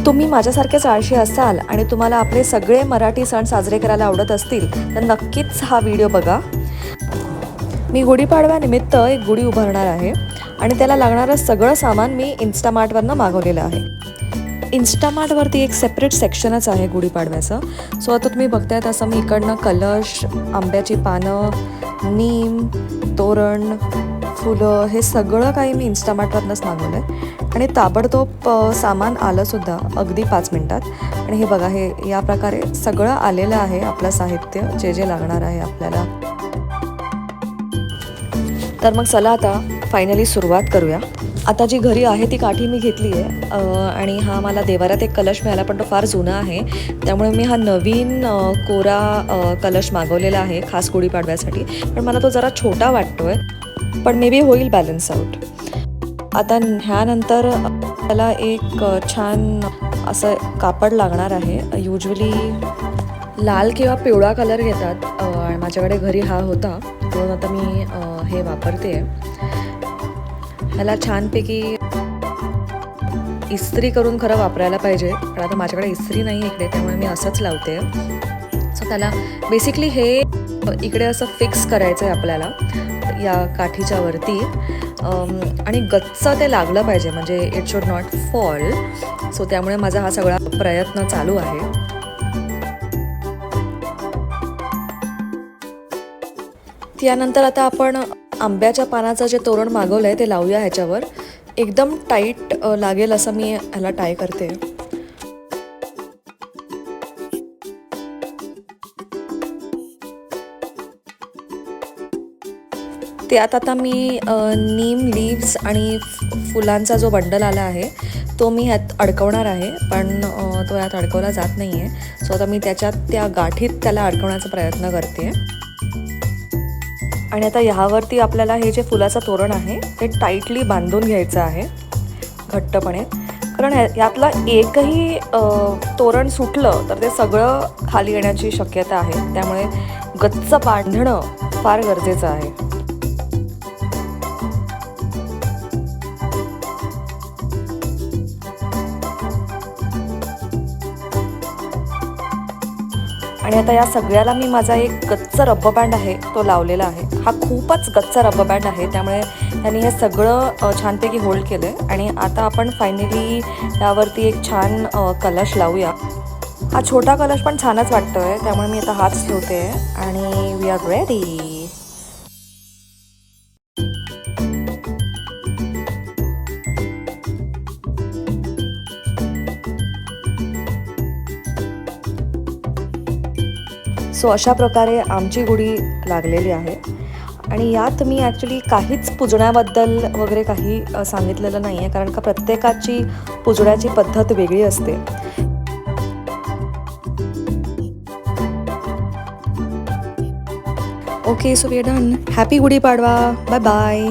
तुम्ही माझ्यासारखेच आळशी असाल आणि तुम्हाला आपले सगळे मराठी सण साजरे करायला आवडत असतील तर नक्कीच हा व्हिडिओ बघा. मी गुढीपाडव्यानिमित्त एक गुढी उभारणार आहे आणि त्याला लागणारं सगळं सामान मी इन्स्टामार्टवरनं मागवलेलं आहे. इन्स्टामार्टवरती एक सेपरेट सेक्शनच आहे गुढीपाडव्याचं. सो आता तुम्ही बघताय तसं मी इकडनं कलश, आंब्याची पानं, नीम, तोरण, फुलं हे सगळं काही मी इन्स्टामार्टवरनंच मागवलं आहे आणि ताबडतोब सामान आलंसुद्धा अगदी 5 मिनटात. आणि हे बघा, हे या प्रकारे सगळं आलेलं आहे आपलं साहित्य जे जे लागणार आहे आपल्याला. तर मग चला आता फायनली सुरुवात करूया. आता जी घरी आहे ती काठी मी घेतली आहे आणि हा मला देवाऱ्यात एक कलश मिळाला, पण तो फार जुना आहे. त्यामुळे मी हा नवीन कोरा कलश मागवलेला आहे खास गुढीपाडव्यासाठी. पण मला तो जरा छोटा वाटतोय, पण मे बी होईल बॅलन्स आउट. आता ह्यानंतर त्याला एक छान असं कापड लागणार आहे. युजली लाल किंवा पिवळा कलर घेतात आणि माझ्याकडे घरी हा होता, म्हणून आता मी हे वापरते. ह्याला छानपैकी इस्त्री करून खरं वापरायला पाहिजे, पण आता माझ्याकडे इस्त्री नाही इकडे, त्यामुळे मी असंच लावते. सो त्याला बेसिकली हे इकडे असं फिक्स करायचं आहे आपल्याला या काठीच्या वरती आणि गच्च ते लागलं पाहिजे, म्हणजे it should not fall. So त्यामुळे माझा हा सगळा प्रयत्न चालू आहे. त्यानंतर आता आपण आंब्याच्या पानाचं जे तोरण मागवलं आहे ते लावूया ह्याच्यावर. एकदम टाईट लागेल असं मी ह्याला टाय करते. त्यात आता मी नीम लीव्स आणि फुलांचा जो बंडल आला आहे तो मी ह्यात अडकवणार आहे, पण तो यात अडकवला जात नाही आहे. सो आता मी त्याच्यात त्या गाठीत त्याला अडकवण्याचा प्रयत्न करते. आणि आता ह्यावरती आपल्याला हे जे फुलाचं तोरण आहे ते टाईटली बांधून घ्यायचं आहे घट्टपणे, कारण यातला एकही तोरण सुटलं तर ते सगळं खाली येण्याची शक्यता आहे. त्यामुळे गच्च बांधणं फार गरजेचं आहे. आणि आता या सगळ्याला मी माझा एक गच्च रब्बर बँड आहे तो लावलेला आहे. हा खूपच गच्च रब्बर बँड आहे, त्यामुळे त्यांनी हे सगळं छानपैकी होल्ड केलं आहे. आणि आता आपण फायनली यावरती एक छान कलश लावूया. हा छोटा कलश पण छानच वाटतोय, त्यामुळे मी आता हाच ठेवते आणि वी आर रेडी. सो अशा प्रकारे आमची गुढी लागलेली आहे. आणि यात मी ॲक्च्युली काहीच पुजण्याबद्दल वगैरे काही सांगितलेलं नाही आहे, कारण का प्रत्येकाची पुजण्याची पद्धत वेगळी असते. Okay, so we are done. Happy Gudhi Padwa. Bye bye.